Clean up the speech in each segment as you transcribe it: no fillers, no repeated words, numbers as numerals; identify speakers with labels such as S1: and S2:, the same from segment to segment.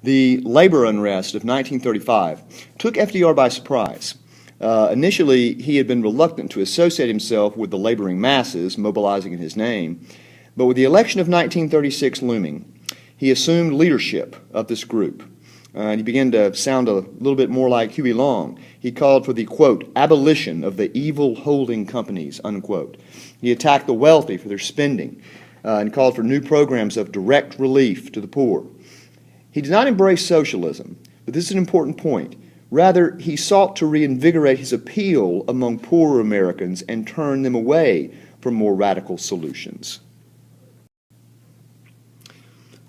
S1: The labor unrest of 1935 took FDR by surprise. Initially, he had been reluctant to associate himself with the laboring masses, mobilizing in his name, but with the election of 1936 looming, he assumed leadership of this group. And he began to sound a little bit more like Huey Long. He called for the, quote, abolition of the evil holding companies, unquote. He attacked the wealthy for their spending and called for new programs of direct relief to the poor. He did not embrace socialism, but this is an important point. Rather, he sought to reinvigorate his appeal among poorer Americans and turn them away from more radical solutions.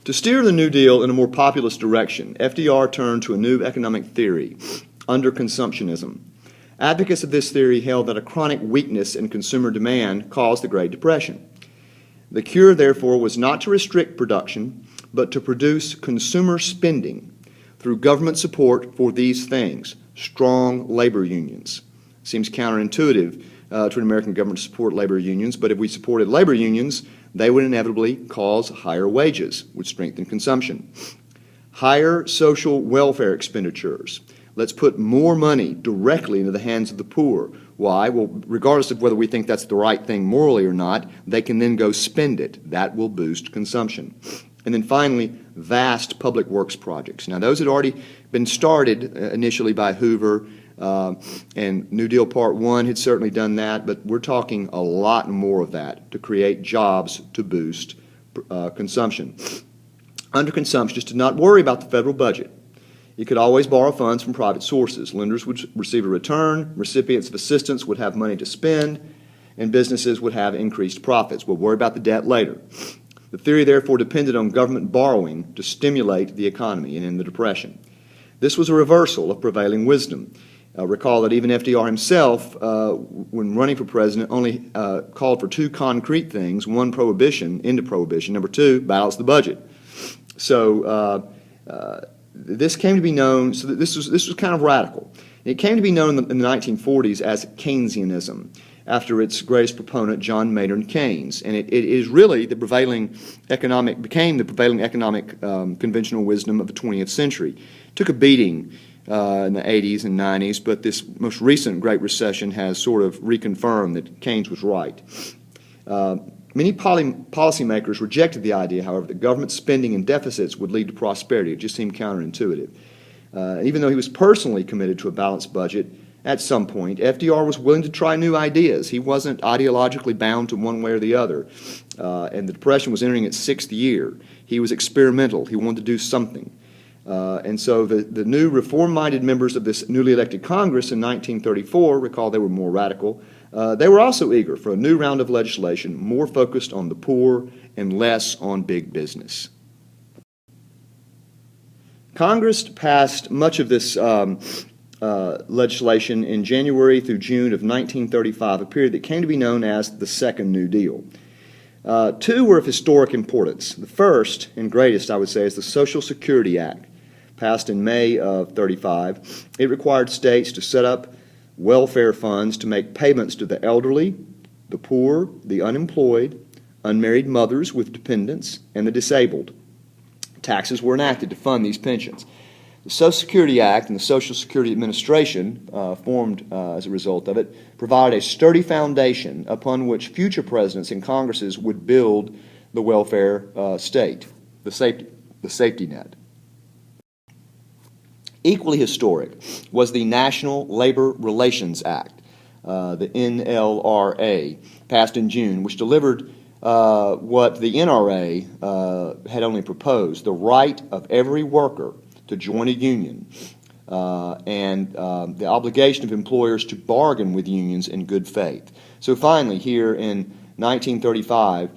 S1: To steer the New Deal in a more populist direction, FDR turned to a new economic theory, underconsumptionism. Advocates of this theory held that a chronic weakness in consumer demand caused the Great Depression. The cure, therefore, was not to restrict production, but to produce consumer spending through government support for these things, strong labor unions. Seems counterintuitive to an American government to support labor unions, but if we supported labor unions, they would inevitably cause higher wages, would strengthen consumption. Higher social welfare expenditures. Let's put more money directly into the hands of the poor. Why? Well, regardless of whether we think that's the right thing morally or not, they can then go spend it. That will boost consumption. And then finally, vast public works projects. Now, those had already been started initially by Hoover, and New Deal Part 1 had certainly done that, but we're talking a lot more of that to create jobs to boost consumption. Underconsumption is to not worry about the federal budget. You could always borrow funds from private sources. Lenders would receive a return, recipients of assistance would have money to spend, and businesses would have increased profits. We'll worry about the debt later. The theory, therefore, depended on government borrowing to stimulate the economy and end the Depression. This was a reversal of prevailing wisdom. Recall that even FDR himself, when running for president, only called for two concrete things: one, prohibition, end of prohibition; number two, balance the budget. So this came to be known. So this was kind of radical. It came to be known in the 1940s as Keynesianism, after its greatest proponent, John Maynard Keynes, and it is really the prevailing economic conventional wisdom of the 20th century. It took a beating in the 80s and 90s, but this most recent Great Recession has sort of reconfirmed that Keynes was right. Many policymakers rejected the idea, however, that government spending and deficits would lead to prosperity. It just seemed counterintuitive. Even though he was personally committed to a balanced budget, at some point, FDR was willing to try new ideas. He wasn't ideologically bound to one way or the other. And the Depression was entering its sixth year. He was experimental. He wanted to do something. And so the new reform-minded members of this newly elected Congress in 1934, recall they were more radical, they were also eager for a new round of legislation, more focused on the poor and less on big business. Congress passed much of this legislation in January through June of 1935, a period that came to be known as the Second New Deal. Two were of historic importance. The first and greatest, I would say, is the Social Security Act, passed in May of 35. It required states to set up welfare funds to make payments to the elderly, the poor, the unemployed, unmarried mothers with dependents, and the disabled. Taxes were enacted to fund these pensions. The Social Security Act and the Social Security Administration, formed as a result of it, provided a sturdy foundation upon which future presidents and Congresses would build the welfare state, the safety net. Equally historic was the National Labor Relations Act, the NLRA, passed in June, which delivered what the NRA had only proposed: the right of every worker to join a union, and the obligation of employers to bargain with unions in good faith. So finally, here in 1935,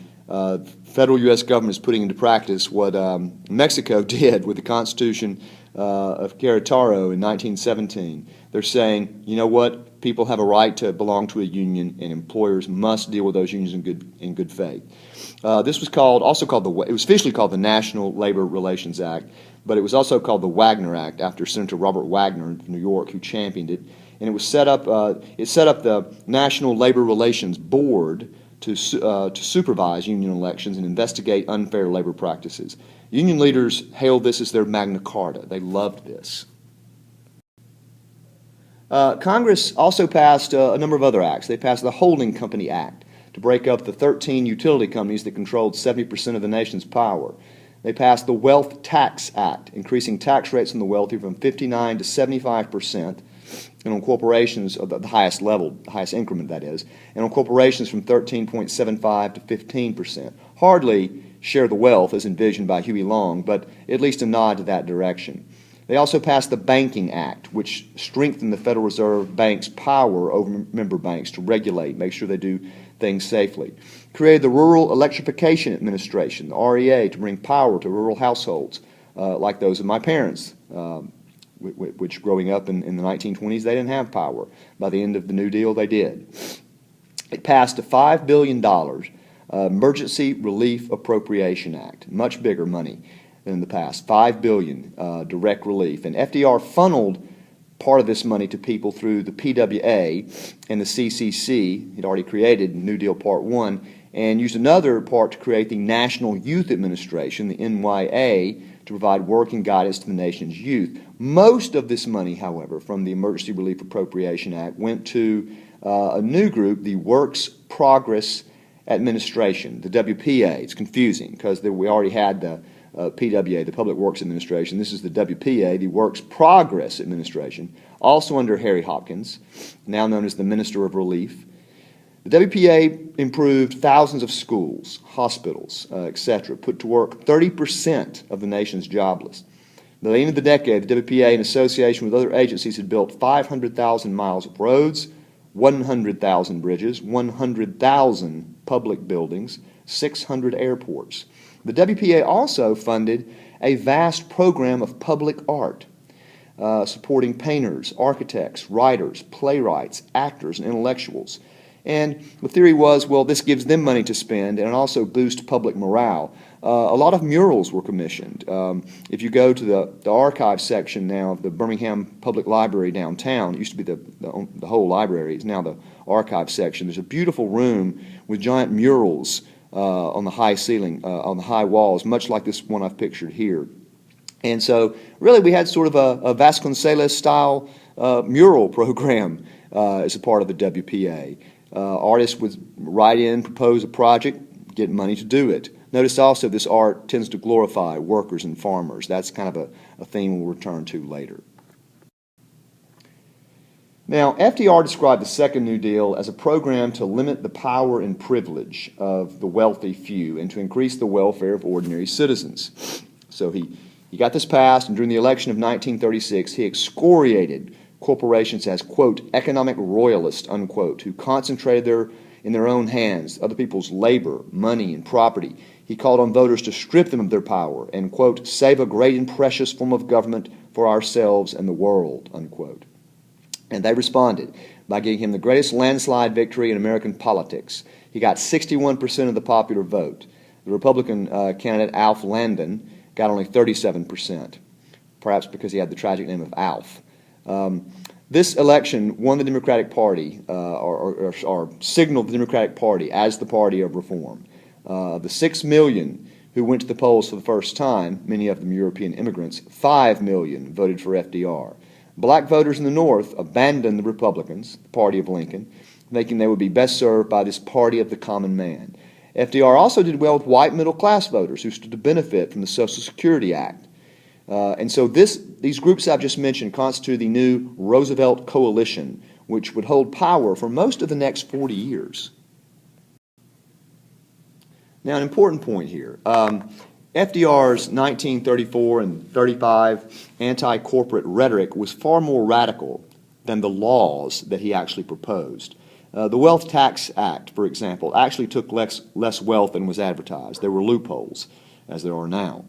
S1: federal U.S. government is putting into practice what Mexico did with the Constitution of Querétaro in 1917. They're saying, you know what, people have a right to belong to a union, and employers must deal with those unions in good faith. This was it was officially called the National Labor Relations Act, but it was also called the Wagner Act after Senator Robert Wagner of New York, who championed it. And it set up the National Labor Relations Board to supervise union elections and investigate unfair labor practices. Union leaders hailed this as their Magna Carta. They loved this. Congress also passed a number of other acts. They passed the Holding Company Act to break up the 13 utility companies that controlled 70% of the nation's power. They passed the Wealth Tax Act, increasing tax rates on the wealthy from 59 to 75%, and on corporations of the highest level, the highest increment that is, and on corporations from 13.75 to 15%. Hardly share the wealth as envisioned by Huey Long, but at least a nod to that direction. They also passed the Banking Act, which strengthened the Federal Reserve Bank's power over member banks to regulate, make sure they do things safely. Created the Rural Electrification Administration, the REA, to bring power to rural households like those of my parents, which growing up in the 1920s, they didn't have power. By the end of the New Deal, they did. It passed a $5 billion Emergency Relief Appropriation Act, much bigger money than in the past, $5 billion direct relief. And FDR funneled part of this money to people through the PWA and the CCC. He'd already created New Deal Part 1 and used another part to create the National Youth Administration, the NYA, to provide work and guidance to the nation's youth. Most of this money, however, from the Emergency Relief Appropriation Act went to a new group, the Works Progress Administration, the WPA. It's confusing because we already had the PWA, the Public Works Administration. This is the WPA, the Works Progress Administration, also under Harry Hopkins, now known as the Minister of Relief. The WPA improved thousands of schools, hospitals, etc., put to work 30% of the nation's jobless. By the end of the decade, the WPA, in association with other agencies, had built 500,000 miles of roads, 100,000 bridges, 100,000 public buildings, 600 airports. The WPA also funded a vast program of public art, supporting painters, architects, writers, playwrights, actors, and intellectuals. And the theory was, well, this gives them money to spend and it also boosts public morale. A lot of murals were commissioned. If you go to the archive section now of the Birmingham Public Library downtown, it used to be the whole library, it's now the archive section. There's a beautiful room with giant murals on the high ceiling, on the high walls, much like this one I've pictured here. And so really we had sort of a Vasconcelos-style mural program as a part of the WPA. Artists would write in, propose a project, get money to do it. Notice also this art tends to glorify workers and farmers. That's kind of a theme we'll return to later. Now, FDR described the Second New Deal as a program to limit the power and privilege of the wealthy few and to increase the welfare of ordinary citizens. So he got this passed, and during the election of 1936, he excoriated corporations as, quote, economic royalists, unquote, who concentrated in their own hands other people's labor, money, and property. He called on voters to strip them of their power and, quote, save a great and precious form of government for ourselves and the world, unquote. And they responded by giving him the greatest landslide victory in American politics. He got 61% of the popular vote. The Republican candidate, Alf Landon, got only 37%, perhaps because he had the tragic name of Alf. This election won the Democratic Party, or signaled the Democratic Party as the party of reform. The 6 million who went to the polls for the first time, many of them European immigrants, 5 million voted for FDR. Black voters in the North abandoned the Republicans, the party of Lincoln, thinking they would be best served by this party of the common man. FDR also did well with white middle-class voters who stood to benefit from the Social Security Act. And so these groups I've just mentioned constitute the new Roosevelt coalition, which would hold power for most of the next 40 years. Now, an important point here. FDR's 1934 and 35 anti-corporate rhetoric was far more radical than the laws that he actually proposed. The Wealth Tax Act, for example, actually took less wealth than was advertised. There were loopholes, as there are now.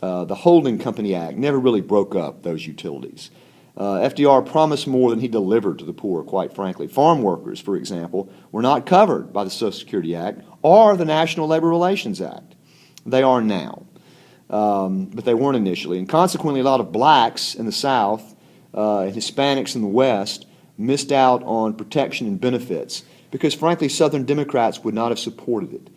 S1: The Holding Company Act never really broke up those utilities. FDR promised more than he delivered to the poor, quite frankly. Farm workers, for example, were not covered by the Social Security Act or the National Labor Relations Act. They are now, but they weren't initially. And consequently, a lot of blacks in the South and Hispanics in the West missed out on protection and benefits because, frankly, Southern Democrats would not have supported it.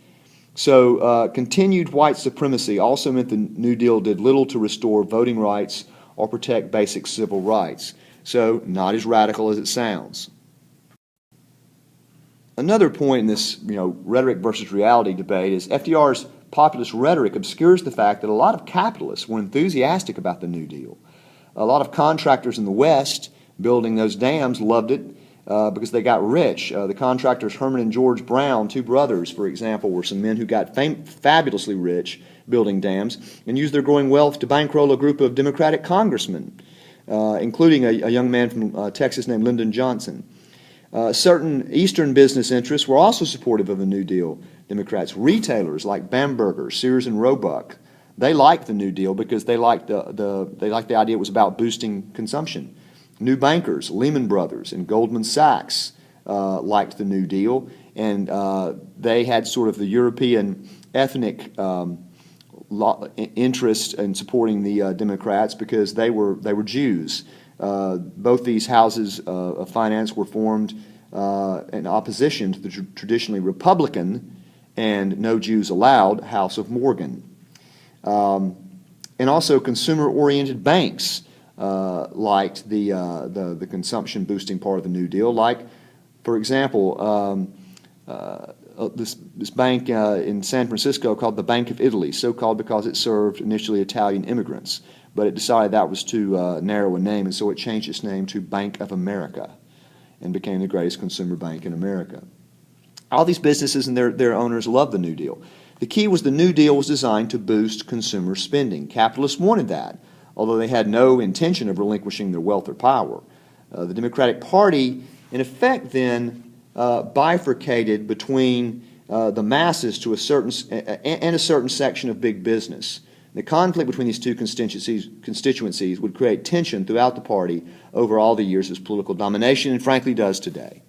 S1: So continued white supremacy also meant the New Deal did little to restore voting rights or protect basic civil rights. So not as radical as it sounds. Another point in this, rhetoric versus reality debate is FDR's populist rhetoric obscures the fact that a lot of capitalists were enthusiastic about the New Deal. A lot of contractors in the West building those dams loved it because they got rich. The contractors Herman and George Brown, two brothers, for example, were some men who got fabulously rich building dams and used their growing wealth to bankroll a group of Democratic congressmen, including a young man from Texas named Lyndon Johnson. Certain Eastern business interests were also supportive of the New Deal Democrats. Retailers like Bamberger, Sears and Roebuck, they liked the New Deal because they liked the idea it was about boosting consumption. New bankers, Lehman Brothers and Goldman Sachs, liked the New Deal, and they had sort of the European ethnic interest in supporting the Democrats because they were Jews. Both these houses of finance were formed in opposition to the traditionally Republican and no Jews allowed House of Morgan. And also consumer-oriented banks liked the consumption-boosting part of the New Deal. Like, for example, this bank in San Francisco called the Bank of Italy, so called because it served initially Italian immigrants. But it decided that was too narrow a name, and so it changed its name to Bank of America and became the greatest consumer bank in America. All these businesses and their owners loved the New Deal. The key was the New Deal was designed to boost consumer spending. Capitalists wanted that, although they had no intention of relinquishing their wealth or power. The Democratic Party, in effect, then bifurcated between the masses to a certain section of big business. The conflict between these two constituencies would create tension throughout the party over all the years of political domination, and frankly does today.